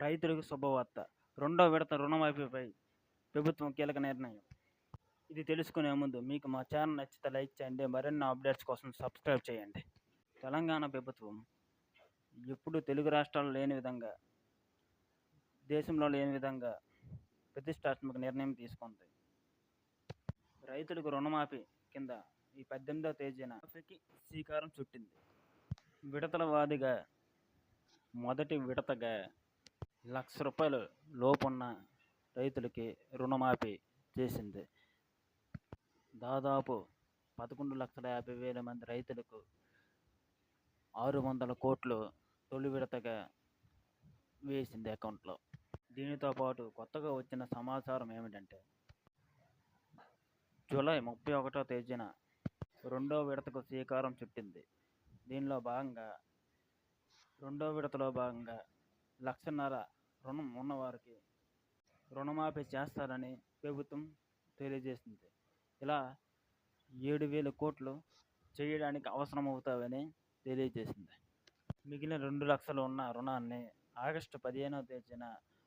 రైతులకు శుభవార్త. రెండో విడత రుణమాఫీపై ప్రభుత్వం కీలక నిర్ణయం. ఇది తెలుసుకునే ముందు మీకు మా ఛానల్ నచ్చితే లైక్ చేయండి. మరిన్ని అప్డేట్స్ కోసం సబ్స్క్రైబ్ చేయండి. తెలంగాణ ప్రభుత్వం ఎప్పుడు తెలుగు రాష్ట్రాల్లో లేని విధంగా, దేశంలో లేని విధంగా ప్రతిష్టాత్మక నిర్ణయం తీసుకుంది. రైతులకు రుణమాఫీ కింద ఈ 18వ తేదీన మాఫీకి శ్రీకారం చుట్టింది. విడతల వారీగా మొదటి విడతగా ₹1,00,000 లోపున్న రైతులకి రుణమాఫీ చేసింది. దాదాపు 11,50,000 మంది రైతులకు 600 కోట్లు తొలి విడతగా వేసింది అకౌంట్లో. దీనితో పాటు కొత్తగా వచ్చిన సమాచారం ఏమిటంటే, జూలై 31వ తేదీన రెండో విడతకు శ్రీకారం చుట్టింది. రెండో విడతలో భాగంగా 1,50,000 రుణం ఉన్నవారికి రుణమాఫీ చేస్తారని ప్రభుత్వం తెలియజేసింది. ఇలా 7,000 కోట్లు చేయడానికి అవసరమవుతాయని తెలియజేసింది. మిగిలిన 2 లక్షలు ఉన్న రుణాన్ని ఆగస్టు 15వ తేదీన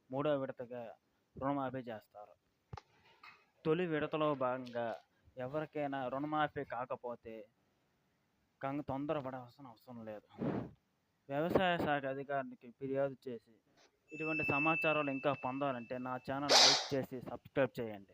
మూడో విడతగా రుణమాఫీ చేస్తారు. తొలి విడతలో భాగంగా ఎవరికైనా రుణమాఫీ కాకపోతే తొందరపడాల్సిన అవసరం లేదు. వ్యవసాయ శాఖ అధికారికి ఫిర్యాదు చేసి ఇటువంటి సమాచారాలు ఇంకా పొందాలంటే నా ఛానల్ లైక్ చేసి సబ్స్క్రైబ్ చేయండి.